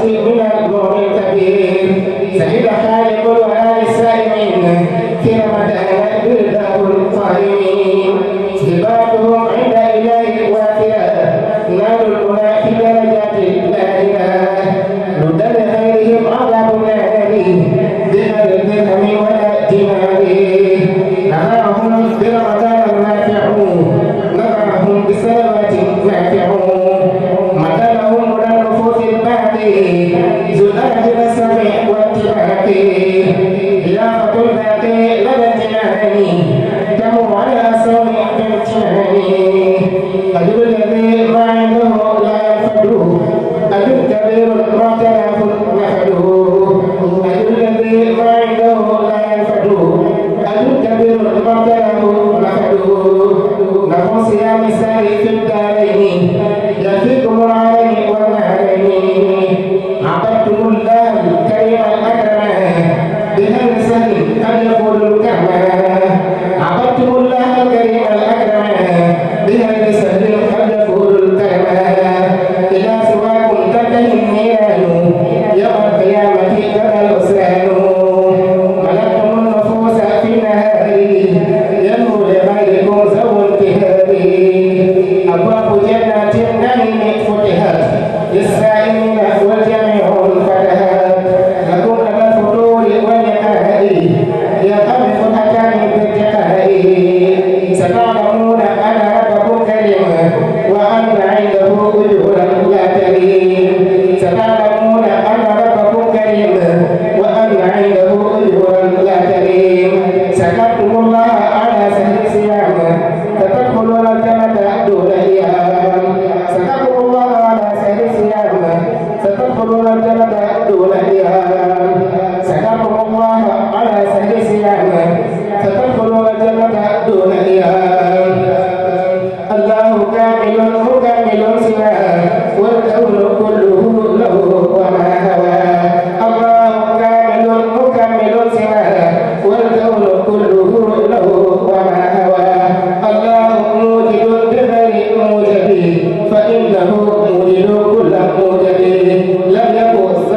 من النور الكبير سعيد خالق الورى السائمين في رمضان برداه القائمين هباتهم عند إله وافرة نال الأولى في درجات لا إله ندل غيرهم عذاب ناري دمر الدرهم ولا دماري نهاهم برمضان النافع نفعهم بسلوات نافع مدى لهم من النفوس الباقي ذو الأجر السميع والاتباع خلافة الباقي لدى الجنان تمر على سميع بالجنان أجر الذي ما عنده لا ينفد أجر كبير ما تلاف نفد أجر الذي ما عنده لا ينفد أجر كبير ما تلاف نفد نفس يا مسائي في الدارين يفيكم العلي والنهرين عبدتم الله الكريم الأكرم بهذا السهل أن يقول الكعبة عبدتم الله الكريم الأكرم بهذا السهل أن يقول الكعبة إلى سواكم تنتهي النيران يوم القيامة كما الأسران ملكتم النفوس في النهار ينمو لغيركم زو انتهاري أبواب جنات النعيم فتحت للسائلين والجميع انفتحت لكم لدى الفطور واللقاء يقام فتحتان بالتقاء ستعلمون أن ربكم كريم وأن عنده أجورا لا تريم ستعلمون أن ربكم كريم وأن عنده أجورا لا تريم سكرتم الله على سهل صيام فتدخلون الجنة دون أيام سكرتم الله على سهل صيام ستدخلون الجنة دون أيام سكرتم الله على سهل صيام ستدخلون الجنة دون أيام الله كامل مكمل سواه والكون كله له وما هوى الله كامل مكمل سواه والكون كله له وما هوى الله موجد بغير موجد فإنه موجد كل موجد لم يكن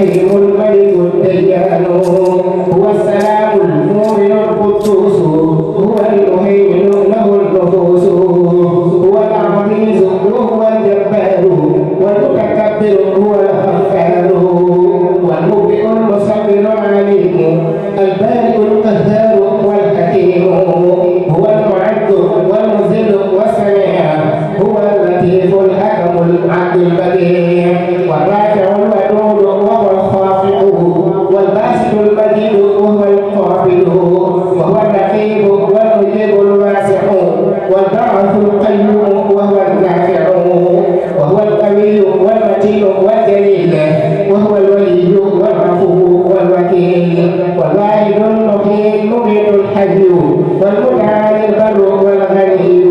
الرحيم الملك الديان هو السلام المؤمن القدوس هو المهيمن له النفوس هو العزيز وهو الجبار والمتكبر هو الغفار والمبدئ المصبر العليم البارئ القهار والحكيم هو المعد والمذل والسميع هو اللطيف الحكم العدل البديع والرافع الودود وهو الخافض والباسط المجيد وهو القابل وهو الرقيب والمجيب الواسع والبعث القيوم وهو النافع وهو القوي والمتين والجليل وهو الولي والعفو والوكيل والواحد المحيي المميت الحي والمتعالي البر والغني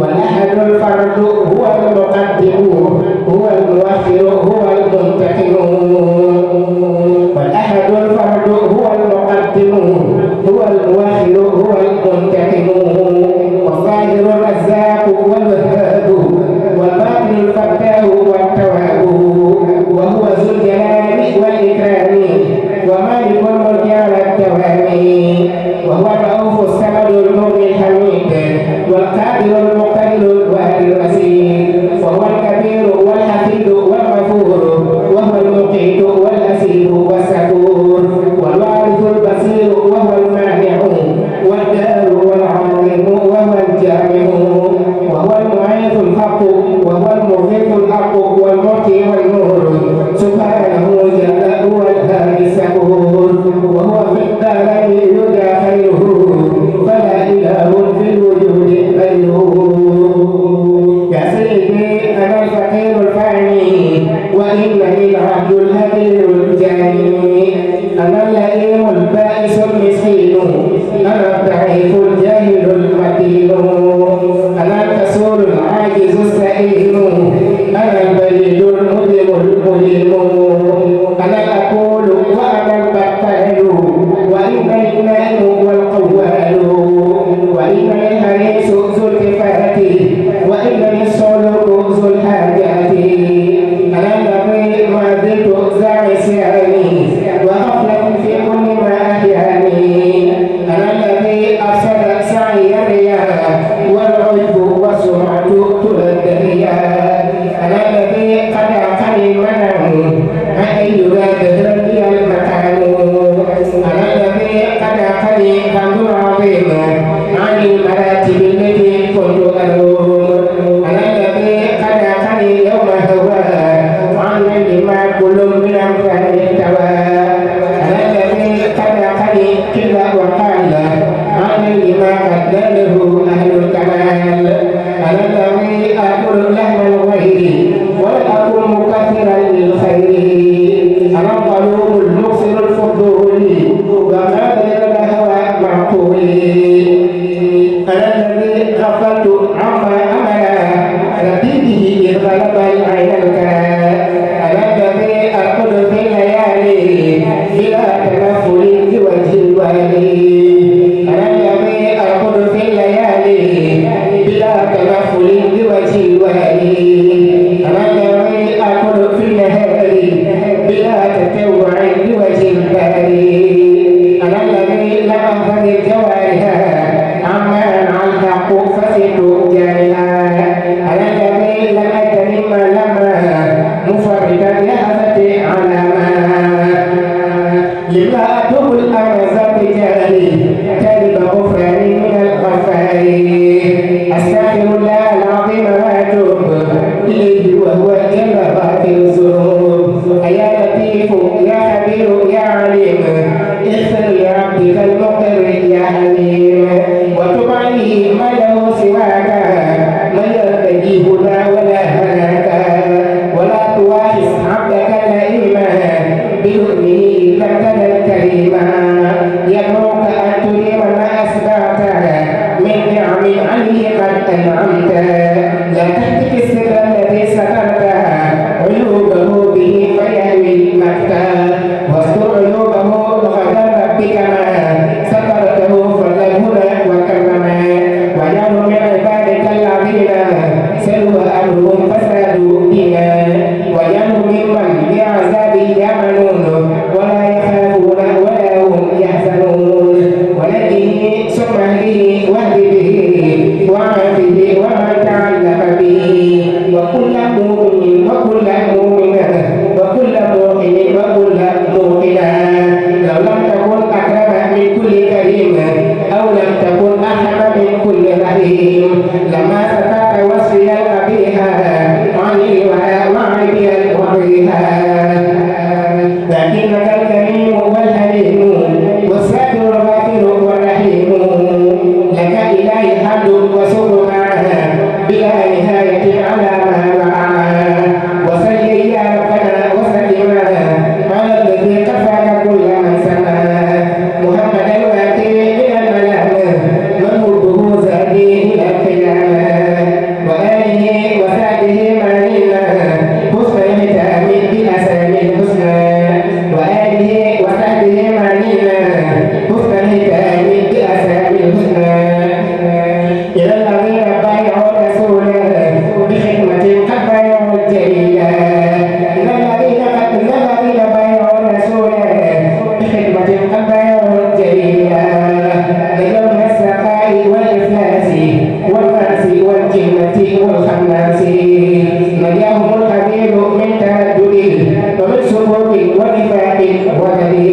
والأحد الفرد هو المقدم هو المؤخر هو المنتقم والأحد الفرد هو المقدم هو المؤخر هو المنتقم والظاهر الرزاق والوهاب والباطن الفتاه والتواب وهو ذو الجلال والإكرام ومالك الملك على الدوام وهو الرؤوف الصمد المغني الحميد والقادر المقتدر الوالي الرشيد وهو الكبير والحفيد والغفور وهو المقيت والأسير والسكور والوارث البصير وهو المانع والدار والعظيم وهو الجامع وهو المعيث الحق وهو المغيث الحق والمعطي والنور سبحانه جل هو الهادي السكور وهو في الدارين يدعى خيره فلا إله في الوجود غيره يا سيدي أنا الفقير الفاني وإنني العبد الهدير الجاني أنا اللئيم البائس المسكين أنا الضعيف الجاهل المتين أنا الكسول العاجز السئيم أنا البليد المظلم المليم أنا الأقول وأنا البطال وإنني النائم والقوال وإنني الحريص ذو الكفاة وإنني الصلوك ذو الحاجات أنا الذي ما زلت ذا عصياني وغفلة في كل ما أحياني أنا الذي أفسد سعي الرياء والعجب والسمعة تلد أنا الذي قد عقني المنام أن يبادر لي المكان أنا الذي قد عقني ذنب عظيم عن المراتب التي كنت ألوم أنا الذي قد عقني يوم هواه عن لما كل من أنفاس التوى أنا الذي قد عقني كلا وقال عن لما قدره أهل الكمال أنا الذي آكل لحم الغير ولا مكثرا للخير أنا الظلوم المبصر الفضول وغادر الهوى معقولي أنا الذي غفلت عما أملا رديده إذ غلب العين الكلام أنا الذي أرقد في الليالي بلا تنفل بوجه الوالي أنا الذي أرقد في الليالي بلا تنفل بوجه الوالي أنا الذي أكل في النهار بلا تتوع بوجه الباري أنا الذي لا أخذ الجوارح عما ينعى الحق فسد جارها أنا الذي لم أتنم لما مفردا لهفتي على ما لما أتوب الأرزاق جاري كلب غفران من الغفار أستغفر الله العظيم وأتوب إليه وهو جل غافر الذنوب يا لطيف يا خبير يا عليم اغفر لعبدك المقر يا حليم وتب عليه ما له سواك من يرتجي هدى ولا هلاك ولا تواخذ عبدك اللئيم بلؤمه لم تزل كريما يدعوك أن تريم ما أسبعت من نعم عليه قد أنعمت لا تهتك السر الذي سترت عيوبه به فيهوي المكة واستر عيوبه غدا ربك ما سترته فلن هنا وكرما وجعل من عبادك الذين سلوا أمرهم فسادوا دينا وجعل ممن بعذابه يعمل بفاق ونذير